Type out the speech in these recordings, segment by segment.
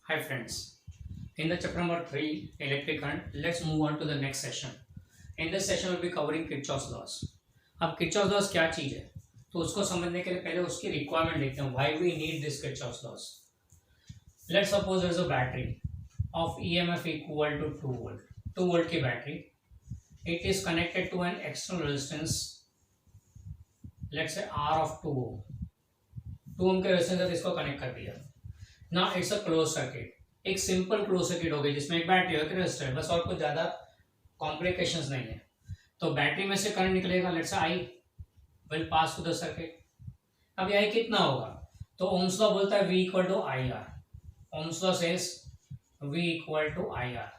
Hi friends, in the chapter number 3 electric current, let's move on to the next session. In this session we'll be covering Kirchhoff's laws. अब Kirchhoff's laws क्या चीज है, तो उसको समझने के लिए पहले उसकी रिक्वायरमेंट देखते हैं. Why we need this Kirchhoff's laws? Let's suppose there is a battery of EMF equal to 2 volt. 2 volt की battery. It is connected to an external resistance. Let's say R of 2 ohm. 2 ohm के resistance से इसको connect कर दिया. Now it's a closed circuit. एक simple close circuit हो गई जिसमें एक बैटरी और एक रेजिस्टर, बस और कुछ ज्यादा कॉम्प्लिकेशंस नहीं है. तो बैटरी में से करंट निकलेगा, let's say I will pass to the circuit. अब आई कितना होगा, तो ओम्स लॉ बोलता है V equal to I R. Ohm's law says V equal to I R.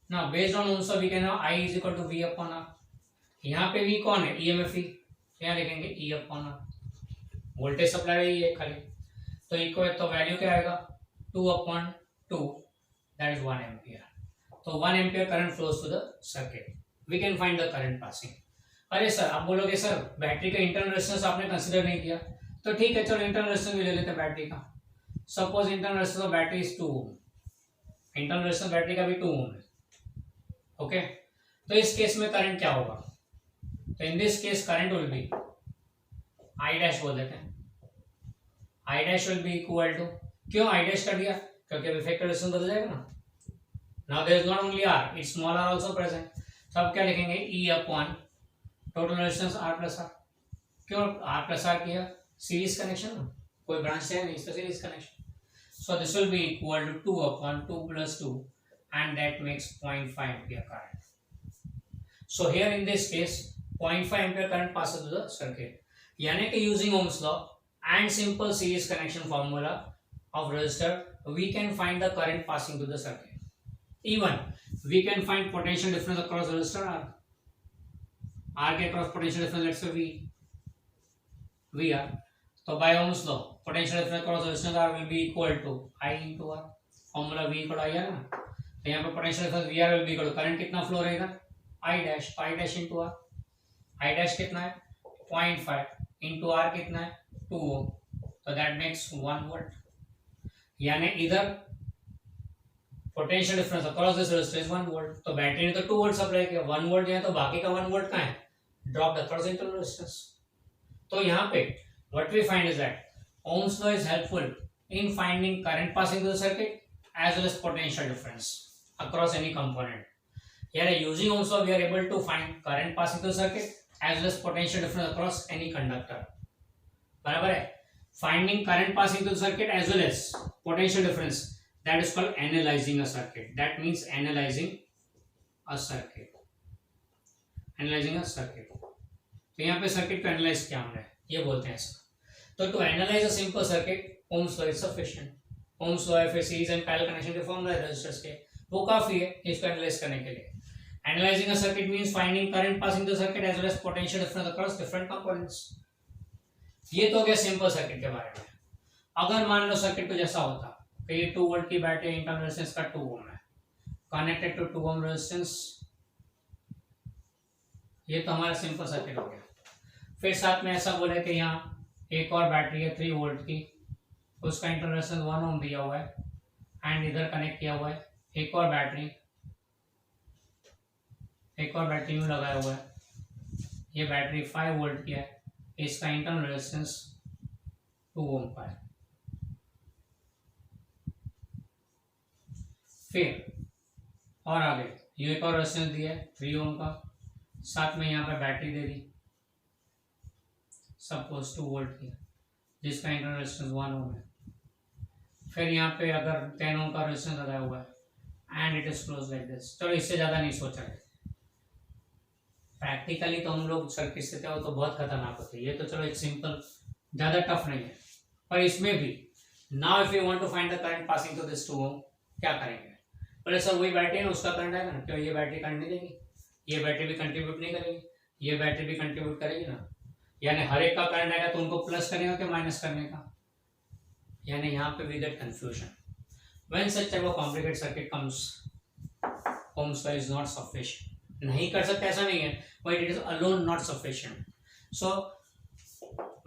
Now based on Ohm's law we can I is equal to V upon R. यहाँ पे V कौन है, EMF. यहाँ लिखेंगे E upon R. Voltage supply है खाली, तो equal तो वैल्यू क्या आएगा 2 upon 2, that is 1 ampere. So 1 ampere current flows to the circuit. We can find the current passing. अरे सर आप बोलोगे सर बैटरी का इंटरनल रेजिस्टेंस आपने कंसीडर नहीं किया, तो ठीक है चलो इंटरनल रेजिस्टेंस भी ले लेते हैं बैटरी का. Suppose internal resistance of battery is 2 ohm. Internal resistance battery का भी 2 ओम है. ओके, तो इस केस में करंट क्या होगा, तो in this case current will be I dash बोल देते हैं. I dash will be equal to, क्यों आई डैश कर दिया, क्योंकि अब इफेक्टिव रेजिस्टेंस बदल जाएगा ना. Now there is not only R, it's small R also present. तो अब क्या लिखेंगे E upon total resistance R plus R. क्यों आर प्लस आर किया, सीरीज कनेक्शन ना, कोई ब्रांच है नहीं, इसका series connection. So this will be equal to 2 upon 2 plus 2 and that makes 0.5 ampere current. So here in this case 0.5 ampere current passes to the circuit. यानी कि using Ohm's law and simple series connection formula of resistor, we can find the current passing to the circuit. Even we can find potential difference across resistor R. R के across potential difference let's say VR. तो by Ohm's law potential difference across resistance R will be equal to I into R. Formula V equal to I है ना, तो यहाँ पे potential difference VR will be equal to current कितना flow रहेगा I dash, तो I dash into R. I dash कितना है 0.5 into R कितना है 2 ohm, so that makes 1 volt. यानी इधर potential difference across this resistor is 1 volt. तो बैटरी ने तो 2 वोल्ट सप्लाई किया, 1 वोल्ट है, तो बाकी का 1 वोल्ट कहाँ है, ड्रॉप अक्रॉस इंटरनल रेजिस्टेंस. तो यहाँ पे what we find is that Ohm's law is helpful in finding current passing to the circuit as well as potential difference across any component. Here using Ohm's law we are able to find current passing to the circuit as well as potential difference across any conductor. बराबर है, finding current passing to the circuit as well as potential difference, that is called analysing a circuit. That means analysing a circuit. Analysing a circuit. तो यहाँ पे circuit को analyse क्या हमने ये बोलते हैं ऐसा. तो to analyse a simple circuit Ohm's law is sufficient. Ohm's law है सीरीज एंड पैरेलल कनेक्शन के फॉर्मूला है रेजिस्टर्स के, वो काफी है इसको एनालाइज करने के लिए. Analysing a circuit means finding current passing to the circuit as well as potential difference across different components. ये तो हो गया सिंपल सर्किट के बारे में. अगर मान लो सर्किट को जैसा होता कि ये 2 वोल्ट की बैटरी इंटरनल रेजिस्टेंस का 2 ओम है कनेक्टेड टू 2 ओम रेजिस्टेंस, ये तो हमारा सिंपल सर्किट हो गया. फिर साथ में ऐसा बोले कि यहाँ एक और बैटरी है 3 वोल्ट की, उसका इंटरनल रेजिस्टेंस 1 ओम दिया हुआ है एंड इधर कनेक्ट किया हुआ है एक और बैटरी में लगाया हुआ है. ये बैटरी 5 वोल्ट की है, इसका इंटरनल रेजिस्टेंस 2 ओम का है. फिर और आगे ये एक और रेजिस्टेंस दिया है 3 ओम का, साथ में यहाँ पे बैटरी दे दी सपोज 2 वोल्ट की जिसका इंटरनल रेजिस्टेंस 1 ओम है. फिर यहाँ पे अगर 10 ओम का रेजिस्टेंस लगाया हुआ है and it is close like this. चलो इससे ज्यादा नहीं सोचा है, प्रैक्टिकली तो हम लोग सर्किट से क्या हो तो बहुत खतरनाक होते हैं. ये तो चलो एक सिंपल ज्यादा टफ नहीं है, पर इसमें भी now if you want to find the current passing to this 2 ohm क्या करेंगे, बोले सर वही बैटरी है ना उसका करंट आएगा ना, क्यों ये बैटरी करंट नहीं देगी, ये बैटरी भी कंट्रीब्यूट नहीं करेगी, ये बैटरी भी कंट्रीब्यूट करेगी ना. यानी हर एक का करंट आएगा तो उनको प्लस करने का कि माइनस करने का. यानी यहाँ पे we get confusion when such type of complicated circuit comes. Ohm's law is not sufficient. नहीं कर सकते ऐसा नहीं है, but it is alone not sufficient. So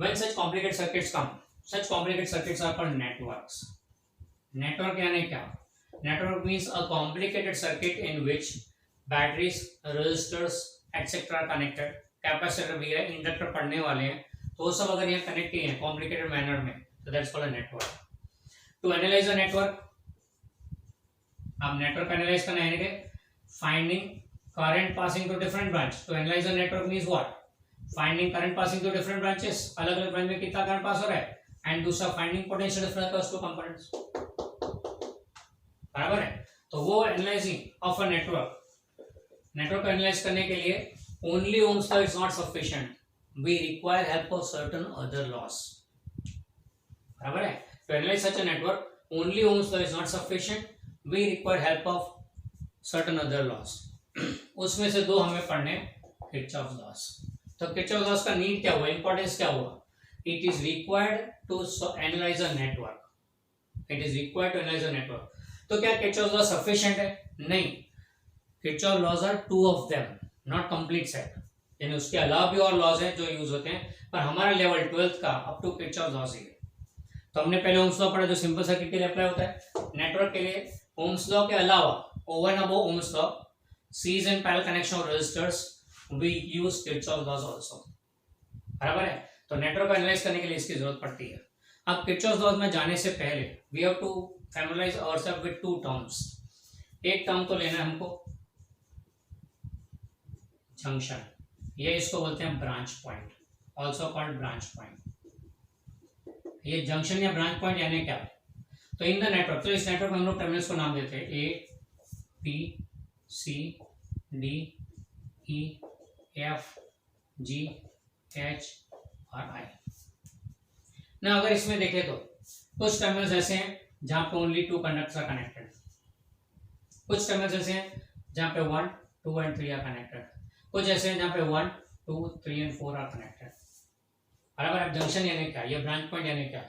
when such complicated circuits are called networks. Network यानी क्या? Network means a complicated circuit in which batteries, resistors etcetera connected, capacitor भी है, इंडक्टर पढ़ने वाले हैं, तो वो सब अगर यहाँ कनेक्ट किए हैं कॉम्प्लिकेटेड मैनर में, तो that's called a network. To analyse a network, अब नेटवर्क एनालाइज करना है finding current passing to different branch. To analyse a network means what? Finding current passing to different branches, अलग अलग branch में कितना current pass हो रहा है, एंड दूसरा finding potential difference across two components, बराबर है। तो वो analysing of a network, network को एनालाइज करने के लिए only Ohm's law is not sufficient, we require help of certain other laws, बराबर है। To analyse such a network only Ohm's law is not sufficient, we require help of certain other laws. उसमें से दो हमें पढ़ने, Kirchhoff laws. तो Kirchhoff laws का need क्या हुआ, इंपॉर्टेंस क्या हुआ? It is required to analyse a network, it is required to analyse a network. तो क्या किरचॉफ लॉ सफिशिएंट है? नहीं, Kirchhoff laws are two of them, not complete set, यानी उसके अलावा भी और लॉज हैं जो यूज होते हैं, पर हमारा लेवल 12th का अप टू किरचॉफ लॉज ही है। तो हमने पहले ओम्स लॉ पढ़ा जो सिंपल सर्किट के लिए अप्लाई होता है। नेटवर्क के लिए ओम्स लॉ के अलावा over and above Ohm's law, series and parallel connection of resistors, we use Kirchhoff laws also, बराबर है। तो नेटवर्क को एनालाइज करने के लिए इसकी जरूरत पड़ती है। अब किरचॉफ लॉज में जाने से पहले we have to familiarize ourselves with two terms. एक टर्म तो लेना है हमको, जंक्शन, ये इसको बोलते हैं branch point, also called branch point. ये जंक्शन या ब्रांच पॉइंट यानी क्या? तो इन द नेटवर्क, तो इस नेटवर्क में हम लोग टर्मिनल्स को नाम देते हैं ए, बी, सी, डी, ई, एफ, जी, एच और आई ना। अगर इसमें देखें तो कुछ टर्मिनल्स ऐसे हैं जहां पे only two conductors are connected, कुछ टर्मिनल्स ऐसे हैं जहां पे 1, 2 एंड 3 आर कनेक्टेड, कुछ ऐसे हैं जहां पे 1, 2, 3 एंड 4 आर कनेक्टेड, बराबर। अब जंक्शन यानी क्या, ये ब्रांच पॉइंट यानी क्या?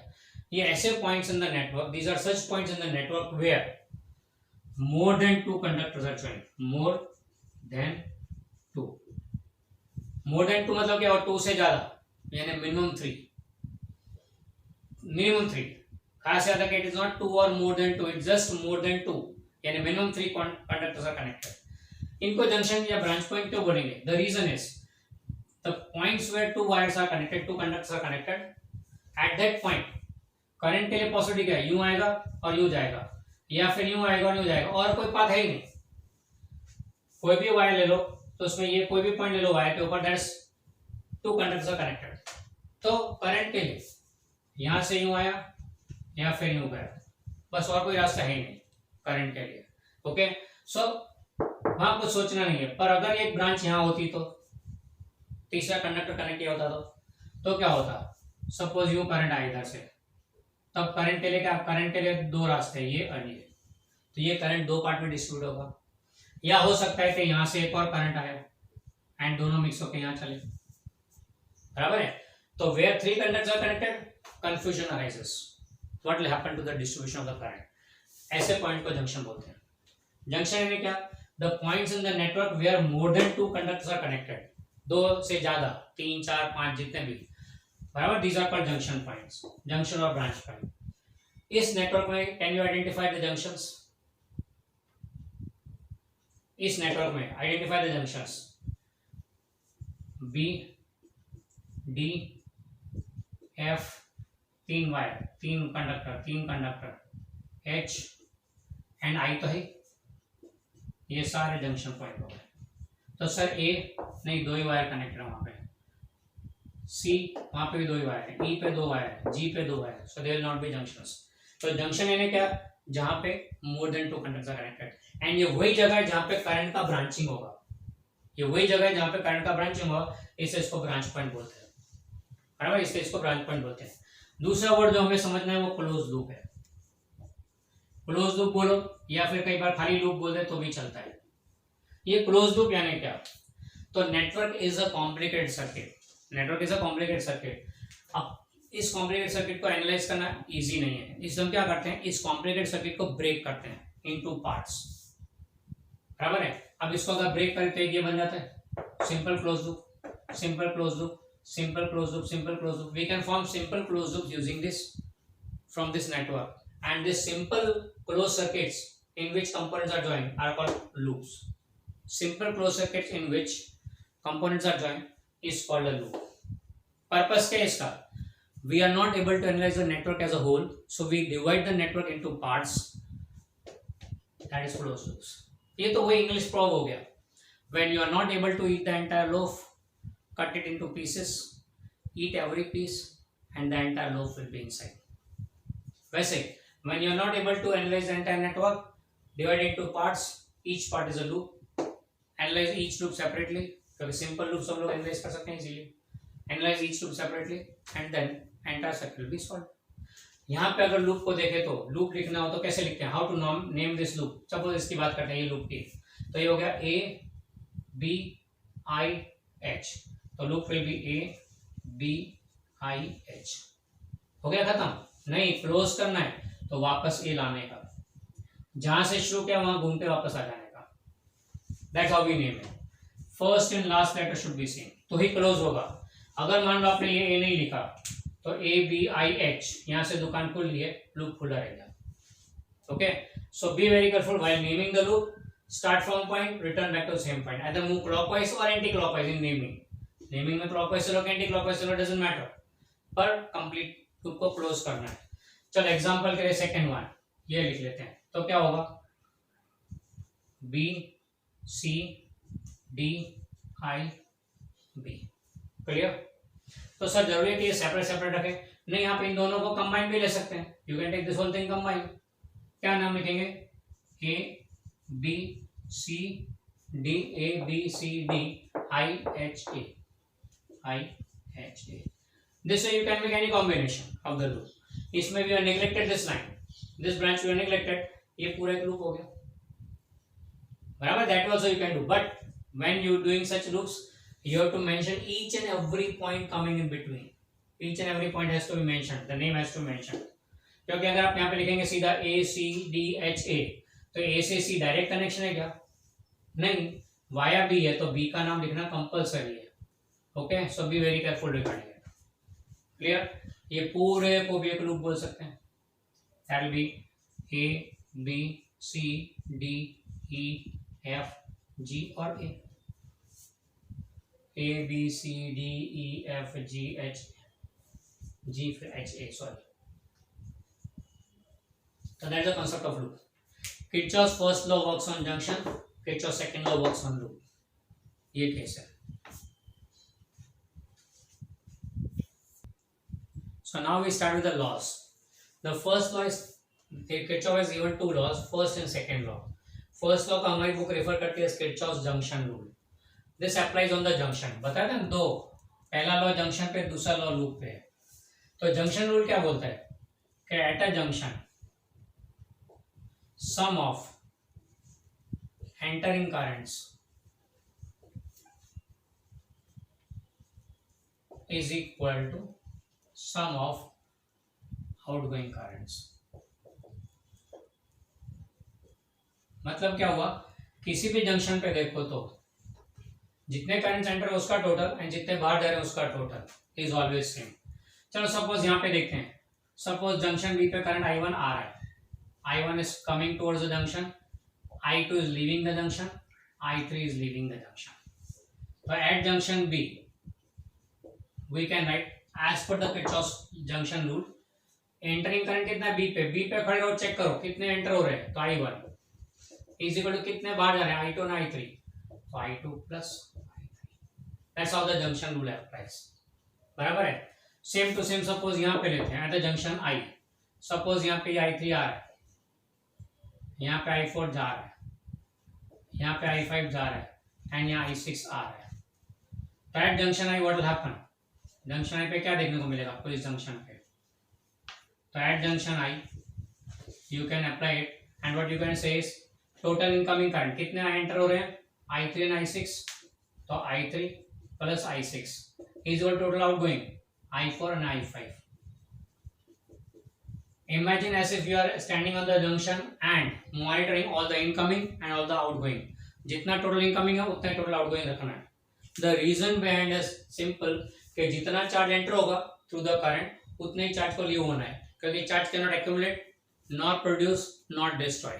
ये ऐसे points in the network, these are such points in the network where more than two conductors are joint, more than two, more than two मतलब क्या? और टू से ज्यादा, यानी मिनिमम 3, मिनिमम 3, खास याद रखें, इट इज नॉट 2 और more than 2, it just more than 2, यानी मिनिमम 3 कंडक्टर्स आर कनेक्टेड। इनको जंक्शन या ब्रांच पॉइंट क्यों बोलेंगे? The reason is the points where two wires are connected, two conductors are connected, at that point current के लिए possibility क्या है? यूं आएगा और यूं जाएगा, या फिर यूं आएगा और यूं जाएगा, और कोई पाथ है ही नहीं। कोई भी वायर ले लो, तो उसमें ये कोई भी पॉइंट ले लो वायर के ऊपर, that's two conductors are connected, तो करंट के लिए यहां से यूं आया या फिर यूं गया, बस और कोई रास्ता है ही नहीं करंट के लिए। ओके, सो वहां कुछ सोचना नहीं है। पर अगर एक ब्रांच यहां होती तो तीसरा कंडक्टर कनेक्ट किया होता तो क्या होता? सपोज यूं करंट आया इधर से, तब करंट के लिए क्या? करंट के लिए दो रास्ते हैं, ये और ये, तो ये करंट दो पार्ट में डिस्ट्रीब्यूट होगा, या हो सकता है कि यहां से एक और करंट आया एंड दोनों मिक्स होकर यहां चले, बराबर है। तो where 3 conductors are connected, confusion arises, what will happen to the distribution of the current, ऐसे पॉइंट को जंक्शन बोलते हैं। जंक्शन यानी क्या? The points in the network where more than 2 conductors are connected, दो से ज्यादा, 3, 4, 5 जितने भी, बराबर, these are called junction points, junction और ब्रांच पॉइंट। इस नेटवर्क में can you identify the junctions? इस नेटवर्क में identify the junctions, B, D, F, 3 wire, 3 conductor, H and I तो है, ये सारे जंक्शन पॉइंट हो गए। तो सर ए नहीं, 2 ही वायर कनेक्टेड है वहां पे, सी वहां पे भी 2 ही वायर है, ई पे 2 वायर है, जी पे 2 wire, so there will not be junctions. तो जंक्शन यानी क्या? जहां पे more than 2 conductors are connected, and ये वही जगह है जहां पे करंट का ब्रांचिंग होगा, ये वही जगह है जहां पे करंट का ब्रांचिंग होगा, इससे इसको ब्रांच पॉइंट बोलते हैं, बराबर, इससे इसको ब्रांच पॉइंट बोलते हैं। दूसरा वर्ड जो हमें समझना है वो क्लोज लूप है, क्लोज लूप बोलो या फिर कई बार खाली लूप बोल दे तो भी चलता है। ये क्लोज लूप यानी क्या? तो network is a complicated circuit, network is a complicated circuit. अब इस कॉम्प्लिकेटेड सर्किट को एनालाइज करना इजी नहीं है, इसलिए हम क्या करते हैं, इस कॉम्प्लिकेटेड सर्किट को ब्रेक करते हैं इनटू पार्ट्स, बराबर है। अब इसको अगर ब्रेक करें तो ये बन जाता है simple close loop, simple close loop, simple close loop, simple close loop. We can form simple close loop using this from this network, and these simple closed circuits in which components are joined are called loops. Simple closed circuits in which components are joined is called a loop. Purpose क्या है इसका? We are not able to analyze the network as a whole, so we divide the network into parts. That is closed loops. ये तो वही English proverb हो गया. When you are not able to eat the entire loaf, cut it into pieces, eat every piece, and the entire loaf will be inside. वैसे when you are not able to analyze the entire network, divide it into parts. Each part is a loop. Analyze each loop separately. क्योंकि simple loops हम लोग analyze कर सकते हैं easily. Analyze each loop separately and then entire circuit will be solved. यहाँ पे अगर loop को देखें तो लूप लिखना हो तो कैसे लिखते हैं? How to name this loop? Suppose इसकी बात करते हैं ये लूप की, तो ये हो गया A B I H, तो loop will be A B I H. हो गया खत्म? नहीं, क्लोज करना है तो वापस A लाने का, जहां से शुरू किया वहां घूमते वापस आ जाने का. That's how we name it. First and last letter should be same, तो ही क्लोज होगा. अगर मान लो आपने ये A नहीं लिखा तो A B I H, यहां से दुकान खुल ली है, लूप खुला रहेगा. Okay, so be very careful while naming the loop. Start from point, return back to same point. Either move clockwise और anti clockwise in naming. Naming में क्लॉकवाइज चलो एंटी क्लॉकवाइज चलो, डजंट मैटर, पर complete loop को close करना है. चलो example के लिए सेकंड वन ये लिख लेते हैं, तो क्या होगा? B C D I B. Clear? तो सर जरूरी है कि ये सेपरेट सेपरेट रखें? नहीं, आप इन दोनों को कंबाइन भी ले सकते हैं. You can take this whole thing combine. क्या नाम लिखेंगे? A B C D A B C D I H A I H A. This way you can make any combination of the loop. इसमें भी neglected this line, this branch we neglected, ये पूरा एक loop हो गया. बराबर? That also you can do, but when you doing such loops, you have to mention each and every point coming in between. Each and every point has to be mentioned. The name has to be mentioned. क्योंकि अगर आप यहाँ पे लिखेंगे सीधा A C D H A, तो A से C direct connection है क्या? नहीं, वाया B है तो B का नाम लिखना कंपल्सरी है. Okay, so be very careful regarding it. Clear? ये पूरे को भी एक लूप बोल सकते हैं. That will be A B C D E F G और A. A B C D E F G H G फिर H A, sorry. So that's the concept of loop. Kirchhoff's first law works on junction. Kirchhoff's second law works on loop. ये case है. So now we start with the laws. The first law is Kirchhoff has given two laws, first and second law. First law का हमारी book refer करती है Kirchhoff's junction rule. This applies on the junction. बताया था दो, पहला law junction पे, दूसरा लॉ लूप पे. तो जंक्शन रूल क्या बोलता है कि at a junction sum of entering currents is equal to sum of outgoing currents. मतलब क्या हुआ? किसी भी जंक्शन पे देखो तो जितने करंट एंटर है उसका टोटल एंड जितने बाहर जा रहे हैं उसका टोटल इज ऑलवेज सेम. चलो सपोज यहाँ पे देखते हैं, सपोज जंक्शन बी पे करंट I1 आ रहा है. I1 is coming towards the junction, I2 is leaving the junction, I3 is leaving the junction. तो at junction B we can write as per the Kirchhoff's junction rule, entering current कितना है? B पे खड़े हो, check करो कितने enter हो रहे हैं. तो I1 इज इक्वल टू कितने बाहर जा रहे हैं? I2 और I3, तो I2 plus That's how the junction rule applies. बराबर है? सेम टू सेम सपोज यहाँ पे लेते हैं at the junction I. Suppose यहाँ पे I3 आ रहा है, यहाँ पे I4 जा रहा है, यहाँ पे I5 जा रहा है एंड यहाँ I6 आ रहा है. तो at junction I what will happen? Junction I पे क्या देखने को मिलेगा आपको इस जंक्शन पे? तो at junction I you can apply it and what you can say is total incoming current कितने एंटर हो रहे हैं? I3 and I6, तो I3 plus I6 is your total outgoing I4 and I5. Imagine as if you are standing on the junction and monitoring all the incoming and all the outgoing. जितना total incoming है उतना total outgoing रखना है. The reason behind is simple कि जितना charge enter होगा through the current उतने ही charge को लीव होना है, क्योंकि charge cannot accumulate. Not produce not destroy,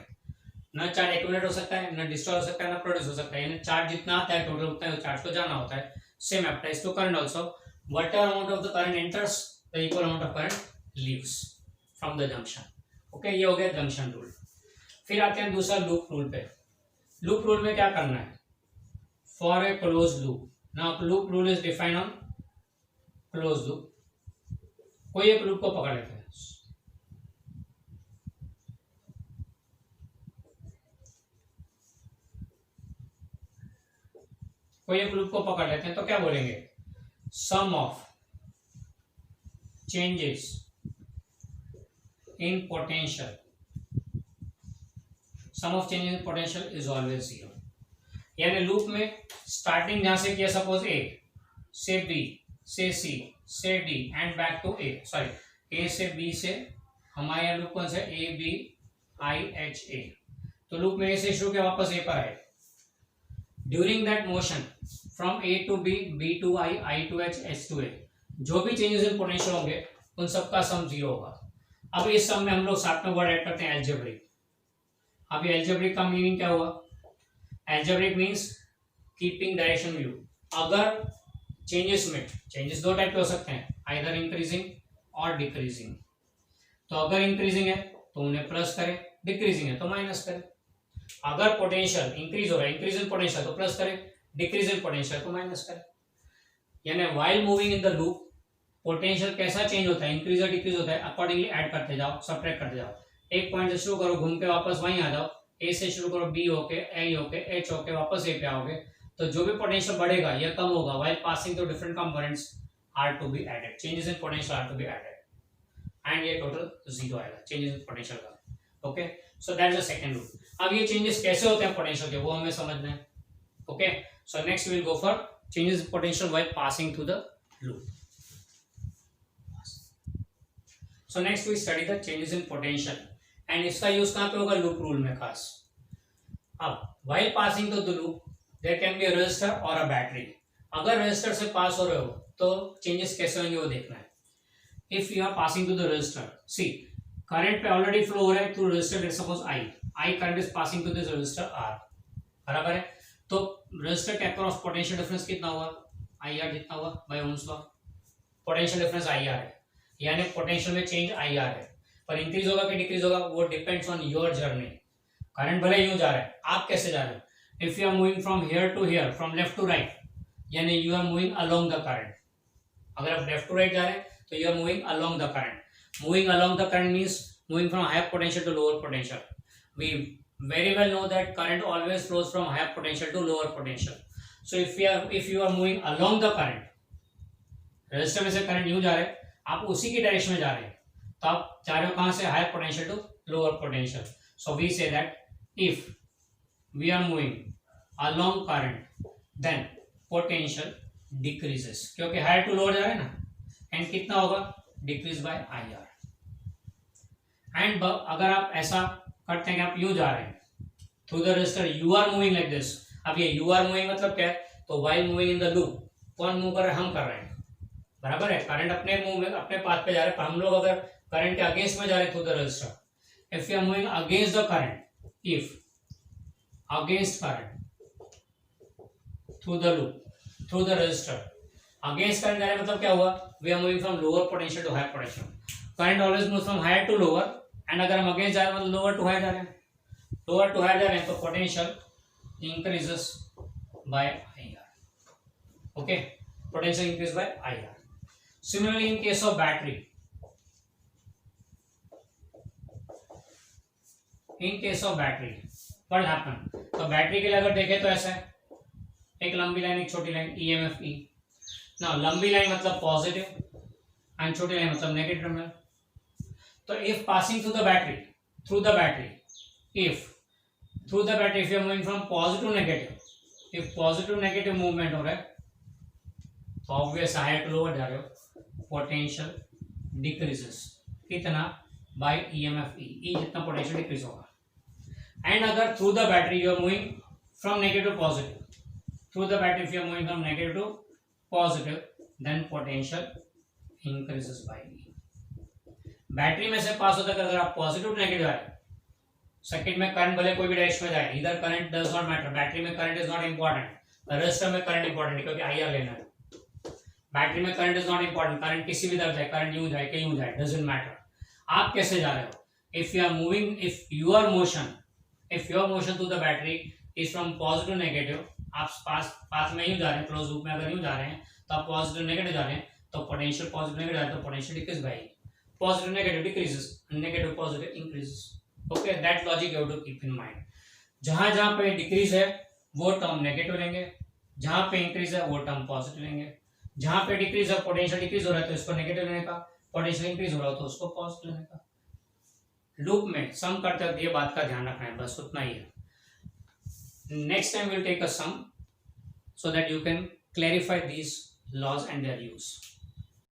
ना चार्ज एक्यूमुलेट हो सकता है, ना डिस्ट्रॉय हो सकता है, ना प्रोड्यूस हो सकता है, यानी चार्ज जितना आता है टोटल उतना ही चार्ज को जाना होता है. Same applies to current also, whatever amount of the current enters, the equal amount of current leaves from the junction. Okay, ये हो गया जंक्शन रूल. फिर आते हैं दूसरा लूप रूल पे. लूप रूल में क्या करना है? For a close loop, now loop rule is defined on close loop. कोई एक लूप को पकड़ लेते हैं, कोई एक लूप को पकड़ लेते हैं, तो क्या बोलेंगे? Sum of changes in potential, sum of changes in potential is always zero. यानी लूप में स्टार्टिंग जहां से किया, सपोज ए से बी से सी से D and back to A, sorry A से बी से, हमारे यहाँ लूप कौन सा? A B I H A. तो लूप में ए से शुरू किया, वापस ए पर आए. During that motion from A to B, B to I, I to H, H to A, जो भी चेंजेस इन पोटेंशियल होंगे उन सबका सम जीरो होगा. अब इस सम में हम लोग साथ में वर्ड ऐड करते हैं एल्जेब्रिक. अब ये एल्जेब्रिक का मीनिंग क्या हुआ? Algebraic means keeping direction view. अगर चेंजेस में, चेंजेस दो टाइप के हो सकते हैं, आइदर इंक्रीजिंग और डिक्रीजिंग. तो अगर इंक्रीजिंग है तो उन्हें प्लस करें, डिक्रीजिंग है तो माइनस करें. अगर पोटेंशियल इंक्रीज हो रहा है, इंक्रीज इन पोटेंशियल तो प्लस करें, डिक्रीज इन पोटेंशियल तो माइनस करें. यानी while moving in the loop potential कैसा चेंज होता है, इंक्रीज और डिक्रीज होता है, अकॉर्डिंगली ऐड करते जाओ, सब्ट्रैक्ट करते जाओ. एक पॉइंट से शुरू करो, घूम के वापस वहीं आ जाओ, ए से शुरू करो, बी होके, ए होके, एच होके, वापस ए पे आओगे, तो जो भी पोटेंशियल बढ़ेगा या कम होगा while passing through different components are to be added, changes in potential are to be added, and ये टोटल जीरो आएगा चेंजेस इन पोटेंशियल का. Okay, so that is the second rule. अब ये चेंजेस कैसे होते हैं पोटेंशियल के, वो हमें समझना है. Okay, so next we will go for changes in potential while passing through the loop. So next we study the changes in potential, and इसका यूज कहां पे होगा? लूप रूल में खास. अब while passing through the loop there can be a resistor और a battery. अगर resistor से पास हो रहे हो तो चेंजेस कैसे होंगे वो देखना है. If you are passing through the resistor, see current पे ऑलरेडी फ्लो हो रहा है through resistor, let's suppose I current is passing through this resistor R, बराबर है. तो रेजिस्टर के अक्रॉस पोटेंशियल डिफरेंस कितना हुआ? आई आर जितना हुआ by Ohm's law. Potential difference I R है, यानी पोटेंशियल में चेंज आई आर है. पर इंक्रीज होगा कि डिक्रीज होगा वो depends on your journey. Current भले यूं जा रहा है, आप कैसे जा रहे हो? If you are moving from here to here, from left to right, यानी you are moving along the current. अगर आप लेफ्ट टू राइट जा रहे हैं तो you are moving along the current. Moving along the current means moving from higher potential to lower potential. We very well know that current always flows from higher potential to lower potential. So if you are moving along the current, resistor में से current यूं जा रहे हैं, आप उसी की direction में जा रहे हैं, तो आप जा रहे हो कहां से? Higher potential to lower potential. So we say that if we are moving along current then potential decreases, क्योंकि हायर टू लोअर जा रहे हैं ना, एंड कितना होगा? Decrease by I R. And अगर आप ऐसा करते हैं कि आप यू जा रहे हैं through the resistor, you are moving like this. अब ये यू आर मूविंग मतलब क्या है? तो while moving in the loop, कौन मूव कर रहा है? हम कर रहे हैं, बराबर है. करंट अपने मूव में अपने पाथ पे जा रहे हैं, पर हम लोग अगर करंट के अगेंस्ट में जा रहे हैं through the resistor, if you are moving against the current, if against current through the loop, through the resistor, against current जा रहे हैं मतलब क्या हुआ? We are moving from lower potential to higher potential. Current always moves from higher to lower, and अगर हम against जा रहे हैं मतलब लोअर टू हायर जा रहे हैं, लोअर टू हायर जा रहे हैं, तो potential increases by I are. Okay, potential increase by I are. Similarly in case of battery, in case of battery what happen? तो बैटरी के लिए अगर देखें तो ऐसा है, एक लंबी लाइन एक छोटी लाइन, ईएमएफ ई. ना लंबी लाइन मतलब पॉजिटिव एंड छोटी लाइन मतलब नेगेटिव टर्मिनल. तो if passing through the battery, if through the battery, if you are moving from positive to negative, if positive negative movement हो रहा है तो obvious higher to lower जा रहे हो, potential decreases. कितना? by EMF E. E जितना potential decrease होगा. and अगर through the battery you are moving from negative to positive, through the battery if you are moving from negative to positive, then potential increases by E. Battery में से पास होता है अगर आप पॉजिटिव नेगेटिव आए, सर्किट में करंट भले कोई भी डायरेक्शन में जाए, इधर current does not matter, battery में current is not important, register में करंट इंपॉर्टेंट है क्योंकि आईआर लेना है। बैटरी में current is not important, current किसी भी तरफ जाए, करंट यूं जाए कहीं जाए, डजंट मैटर। आप कैसे जा रहे हो, if you are moving, if your motion to the battery is from positive negative, आप पास में यूं जा रहे हैं, क्लोज लूप में अगर यूं जा रहे हैं तो आप पॉजिटिव नेगेटिव जा रहे हैं, तो पोटेंशियल पॉजिटिव नेगेटिव जा रहे हैं तो potential decrease by, positive negative decreases, negative positive increases. Okay, that logic you have to keep in mind. जहां जहां पे डिक्रीज है वो टर्म नेगेटिव लेंगे, जहां पे इंक्रीज है वो टर्म पॉजिटिव लेंगे। जहां पे डिक्रीज है, पोटेंशियल डिक्रीज हो रहा है तो इसको नेगेटिव लेने का, पोटेंशियल इंक्रीज हो रहा है तो उसको पॉजिटिव लेने का। लूप में सम करते वक्त ये बात का ध्यान रखना है, बस उतना ही है। Next time will take a sum so that you can clarify these laws and their use.